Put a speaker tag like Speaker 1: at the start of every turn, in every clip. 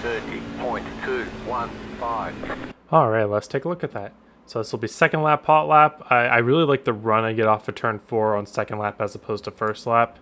Speaker 1: 30.215.
Speaker 2: Alright, let's take a look at that. So this will be second lap, hot lap. I really like the run I get off of turn 4 on second lap as opposed to first lap.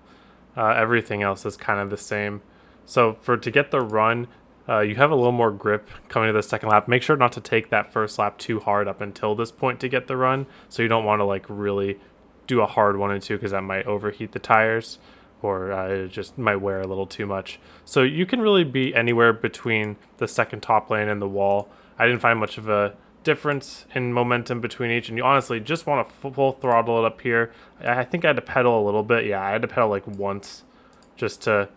Speaker 2: Everything else is kind of the same. So to get the run, you have a little more grip coming to the second lap. Make sure not to take that first lap too hard up until this point to get the run. So you don't want to like really do a hard 1 and 2 because that might overheat the tires or it just might wear a little too much. So you can really be anywhere between the second top lane and the wall. I didn't find much of a difference in momentum between each, and you honestly just want to full throttle it up here. I think I had to pedal a little bit. Yeah, I had to pedal like once just to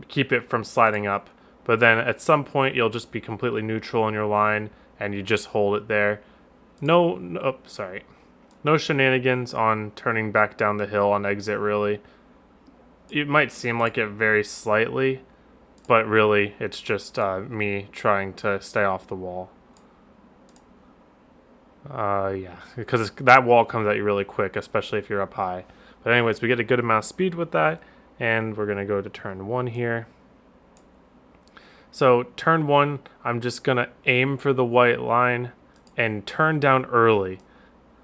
Speaker 2: keep it from sliding up. But then at some point you'll just be completely neutral in your line and you just hold it there. No shenanigans on turning back down the hill on exit really. It might seem like it very slightly, but really it's just me trying to stay off the wall. Yeah, because that wall comes at you really quick, especially if you're up high. But anyways, we get a good amount of speed with that, and we're going to go to turn 1 here. So turn 1, I'm just going to aim for the white line and turn down early.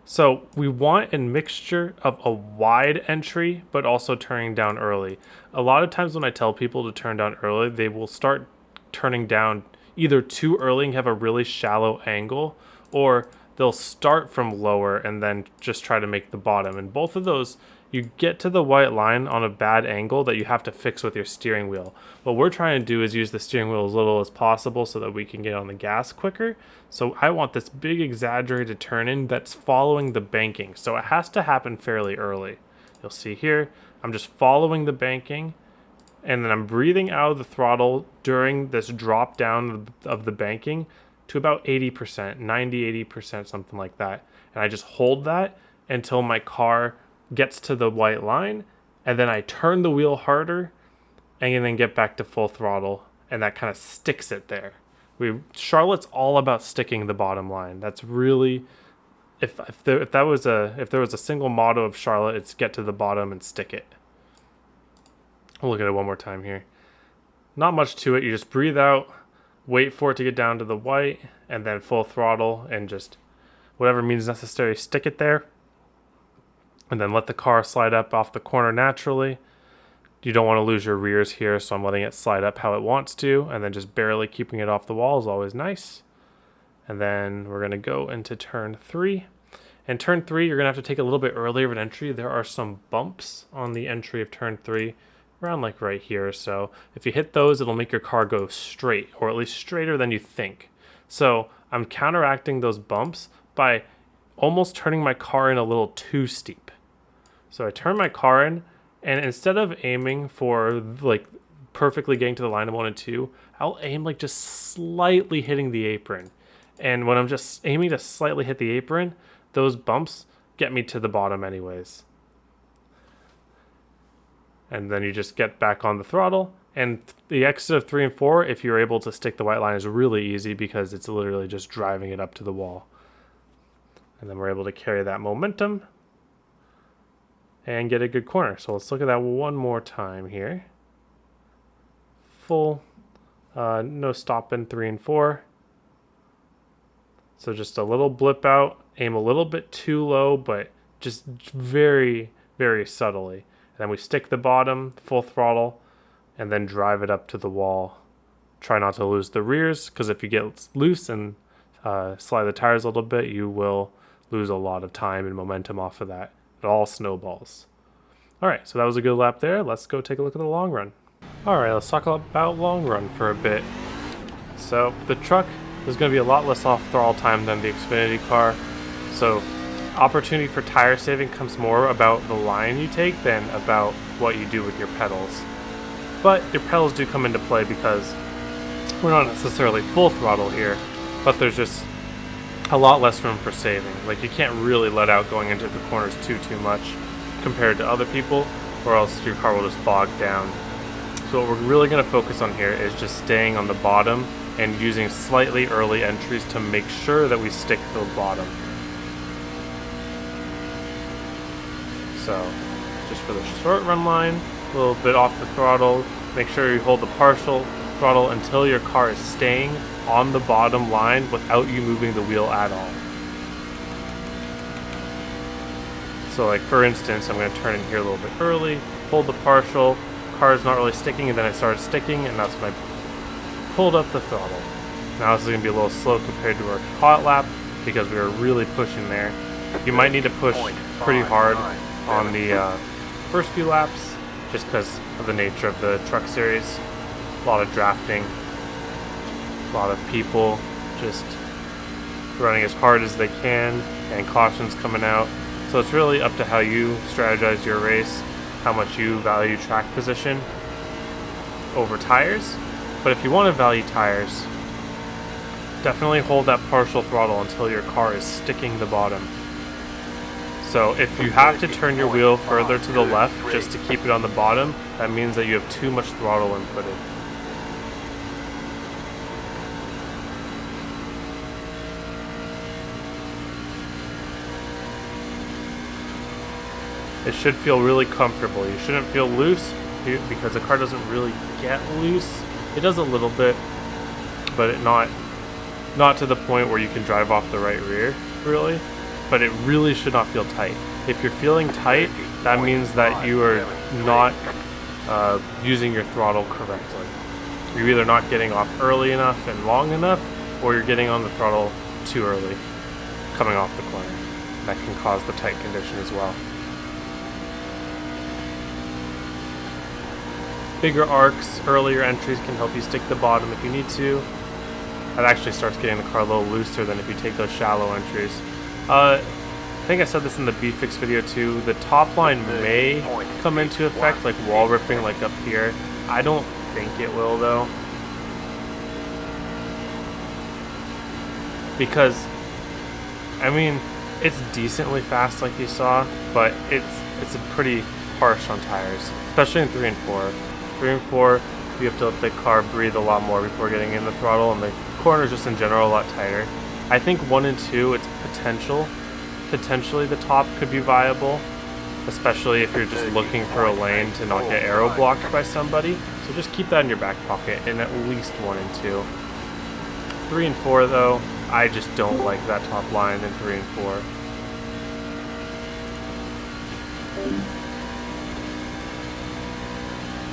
Speaker 2: So we want a mixture of a wide entry, but also turning down early. A lot of times when I tell people to turn down early, they will start turning down either too early and have a really shallow angle, or they'll start from lower and then just try to make the bottom. And both of those, you get to the white line on a bad angle that you have to fix with your steering wheel. What we're trying to do is use the steering wheel as little as possible so that we can get on the gas quicker. So I want this big exaggerated turn in that's following the banking. So it has to happen fairly early. You'll see here, I'm just following the banking, and then I'm breathing out of the throttle during this drop down of the banking to about 80%, 90, 80%, something like that. And I just hold that until my car gets to the white line, and then I turn the wheel harder and then get back to full throttle, and that kind of sticks it there. Charlotte's all about sticking the bottom line. That's really, if there was a single motto of Charlotte, it's get to the bottom and stick it. We'll look at it one more time here. Not much to it. You just breathe out, wait for it to get down to the white, and then full throttle, and just whatever means necessary, stick it there. And then let the car slide up off the corner naturally. You don't want to lose your rears here, so I'm letting it slide up how it wants to, and then just barely keeping it off the wall is always nice. And then we're going to go into turn 3. And turn 3, you're going to have to take a little bit earlier of an entry. There are some bumps on the entry of turn 3, around like right here or so. If you hit those, it'll make your car go straight, or at least straighter than you think. So I'm counteracting those bumps by almost turning my car in a little too steep. So I turn my car in, and instead of aiming for like perfectly getting to the line of 1 and 2, I'll aim like just slightly hitting the apron. And when I'm just aiming to slightly hit the apron, those bumps get me to the bottom anyways. And then you just get back on the throttle. And the exit of 3 and 4, if you're able to stick the white line, is really easy because it's literally just driving it up to the wall. And then we're able to carry that momentum and get a good corner. So let's look at that one more time here. Full, no stopping 3 and 4. So just a little blip out, aim a little bit too low, but just very, very subtly. And then we stick the bottom, full throttle, and then drive it up to the wall. Try not to lose the rears, because if you get loose and slide the tires a little bit, you will lose a lot of time and momentum off of that. It all snowballs. All right, so that was a good lap there. Let's go take a look at the long run. All right, let's talk about long run for a bit. So the truck is going to be a lot less off throttle time than the Xfinity car. So opportunity for tire saving comes more about the line you take than about what you do with your pedals. But your pedals do come into play because we're not necessarily full throttle here, but there's just a lot less room for saving. Like, you can't really let out going into the corners too much compared to other people, or else your car will just bog down. So what we're really going to focus on here is just staying on the bottom and using slightly early entries to make sure that we stick to the bottom. So just for the short run line, a little bit off the throttle, make sure you hold the partial throttle until your car is staying on the bottom line without you moving the wheel at all. So like for instance, I'm going to turn in here a little bit early, hold the partial, car is not really sticking, and then I started sticking, and that's when I pulled up the throttle. Now this is going to be a little slow compared to our hot lap because we were really pushing there. You might need to push pretty hard on the first few laps just because of the nature of the truck series. A lot of drafting, a lot of people just running as hard as they can, and cautions coming out. So it's really up to how you strategize your race, how much you value track position over tires. But if you want to value tires, definitely hold that partial throttle until your car is sticking the bottom. So if you have to turn your wheel further to the left just to keep it on the bottom, that means that you have too much throttle inputted. It should feel really comfortable. You shouldn't feel loose because the car doesn't really get loose. It does a little bit, but not to the point where you can drive off the right rear, really. But it really should not feel tight. If you're feeling tight, that means that you are not using your throttle correctly. You're either not getting off early enough and long enough, or you're getting on the throttle too early, coming off the corner. That can cause the tight condition as well. Bigger arcs, earlier entries can help you stick the bottom if you need to. That actually starts getting the car a little looser than if you take those shallow entries. I think I said this in the B-Fix video too. The top line may come into effect, like wall ripping, like up here. I don't think it will though, because I mean it's decently fast like you saw, but it's a pretty harsh on tires, especially in 3 and 4. 3 and 4, you have to let the car breathe a lot more before getting in the throttle, and the corners just in general a lot tighter. I think 1 and 2, it's potentially the top could be viable, especially if you're just looking for a lane to not get aero blocked by somebody. So just keep that in your back pocket in at least 1 and 2. 3 and 4 though, I just don't like that top line in 3 and 4.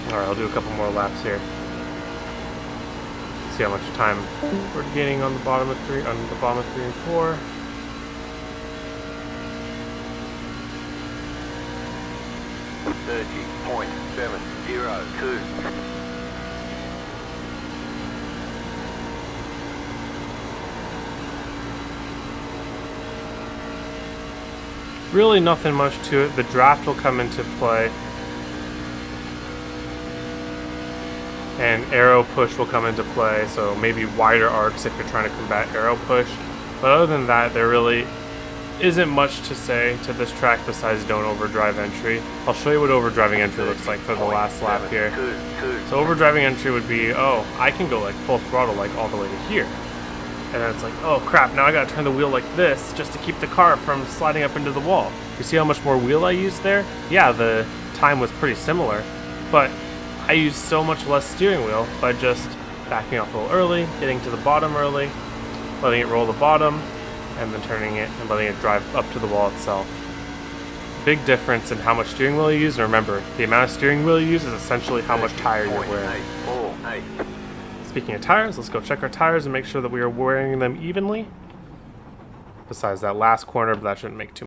Speaker 2: Alright, I'll do a couple more laps here. See how much time we're gaining on the bottom of 3 and 4. .702. Really nothing much to it. The draft will come into play, and aero push will come into play, so maybe wider arcs if you're trying to combat aero push. But other than that, there really isn't much to say to this track besides don't overdrive entry. I'll show you what overdriving entry looks like for the last lap here. So overdriving entry would be, oh, I can go like full throttle like all the way to here. And then it's like, oh crap, now I gotta turn the wheel like this just to keep the car from sliding up into the wall. You see how much more wheel I used there? Yeah, the time was pretty similar, but I used so much less steering wheel by just backing off a little early, getting to the bottom early, letting it roll the bottom, and then turning it and letting it drive up to the wall itself. Big difference in how much steering wheel you use, and remember, the amount of steering wheel you use is essentially how much tire you're wearing. Speaking of tires, let's go check our tires and make sure that we are wearing them evenly. Besides that last corner, but that shouldn't make too